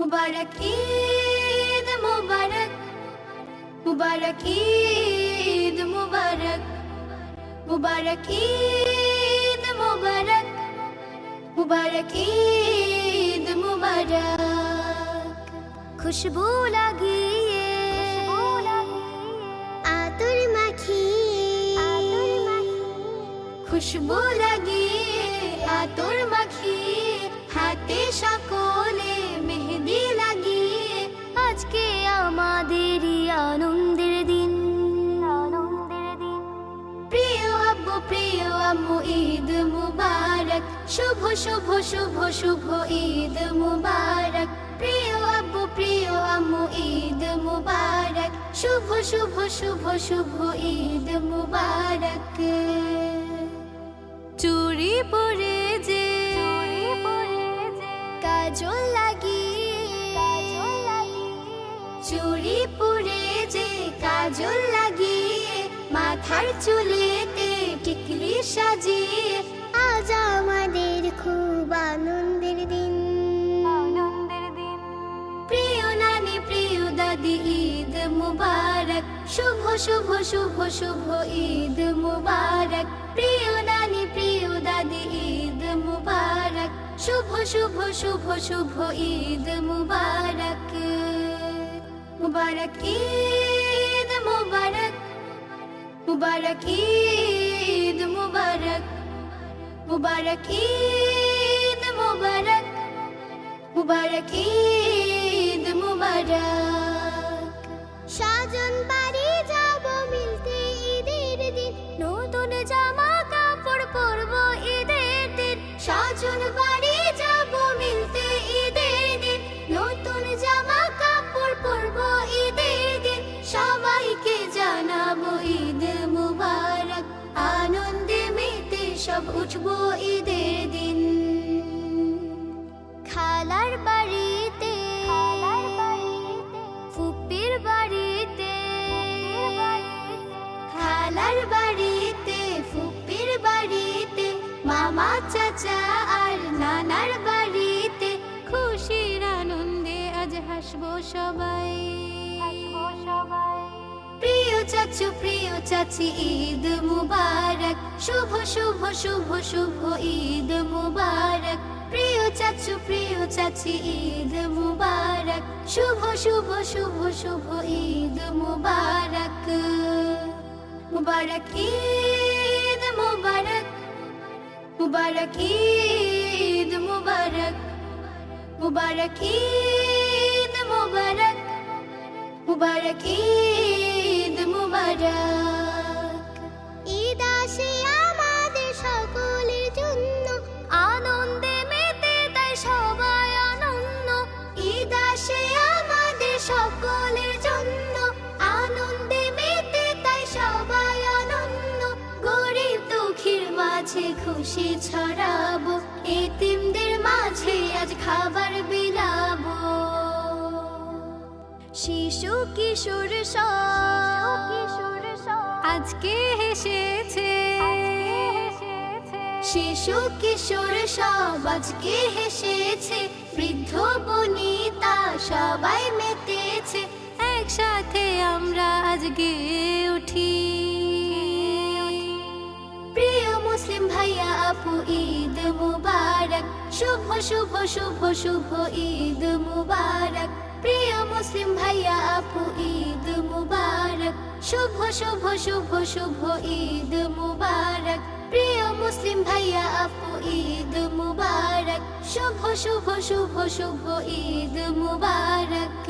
মুবারক ঈদ মুবারক, মুবারক ঈদ মুবারক, মুবারক ঈদ মুবারক, মুবারক ঈদ মুবারক। খুশবু লাগিয়ে আতর মাখিয়ে, খুশবু লাগিয়ে আতর মাখিয়ে, হাতে সকলে মেহেদি লাগিয়ে, আজকে আমাদেরই আনন্দের দিন। প্রিয় আব্বু প্রিয় আম্মু ঈদ মুবারক, শুভ শুভ শুভ শুভ ঈদ মুবারক। প্রিয় আব্বু প্রিয় আম্মু ঈদ মুবারক, শুভ শুভ শুভ শুভ ঈদ মুবারক। চুড়ি পরে যে কাজল লাগিয়ে, চুড়ি পরে যে কাজল লাগিয়ে, মাথার চুলেতে টিকলি সাজিয়ে, আজ আমাদের খুব আনন্দের দিন। প্রিয় নানি প্রিয় দাদি ঈদ মুবারক, শুভ শুভ শুভ শুভ ঈদ মুবারক। প্রিয় নানি প্রিয় দাদি ঈদ মুবারক, শুভ শুভ শুভ শুভ ঈদ মুবারক। মুবারক ঈদ মুবারক, মুবারক ঈদ মুবারক, মুবারক ঈদ মুবারক, মুবারক ঈদ মুবারক। সাজন বাড়ি যাব মিলতে ঈদের দিন, নতুন জামা কাপড় পরবো ঈদের দিন। সাজন বাড়ি যাব মিলতে ঈদের দিন, নতুন জামা কাপড় পরবো ঈদের দিন। সবাইকে জানাবো ঈদ মুবারক, আনন্দে মেতে সব উঠবো ঈদের দিন। খালার বাড়িতে, ফুপির বাড়িতে, খালার বাড়িতে ফুপির বাড়িতে, মামা চাচা আর নানার বাড়িতে, খুশির আনন্দে আজ হাসবো সবাই। প্রিয় চাচু প্রিয় চাচি ঈদ মুবারক, শুভ শুভ শুভ শুভ ঈদ মুবারক। প্রিয় চাচু প্রিয় চাচি ঈদ মুবারক, শুভ শুভ শুভ শুভ ঈদ মুবারক। মুবারক ঈদ মুবারক, মুবারক ঈদ মুবারক, মুবারক ঈদ মুবারক, মুবারক ঈদ মুবারক। ঈদ আসে আমাদের সকলের জন্য, আনন্দে মেতে তাই সবাই আনন্দ। ঈদ আসে আমাদের সকলের জন্য, আনন্দে মেতে তাই সবাই আনন্দ। গরিব দুঃখীর মাঝে খুশি ছড়াবো, এতিমদের মাঝে আজ খাবার বিলাবো। শিশু কিশোর সব আজকে হেসেছে, শিশু কিশোর সব আজকে হেসেছে, বৃদ্ধ বনিতা সবাই মেতেছে, একসাথে আমরা আজকে উঠি। প্রিয় মুসলিম ভাইয়া আপু ঈদ মুবারক, শুভ শুভ শুভ শুভ ঈদ মুবারক। প্রিয় মুসলিম ভাইয়া আপু ঈদ মুবারক, শুভ শুভ শুভ শুভ ঈদ মুবারক। প্রিয় মুসলিম ভাইয়া আপু ঈদ মুবারক, শুভ শুভ শুভ শুভ ঈদ মুবারক।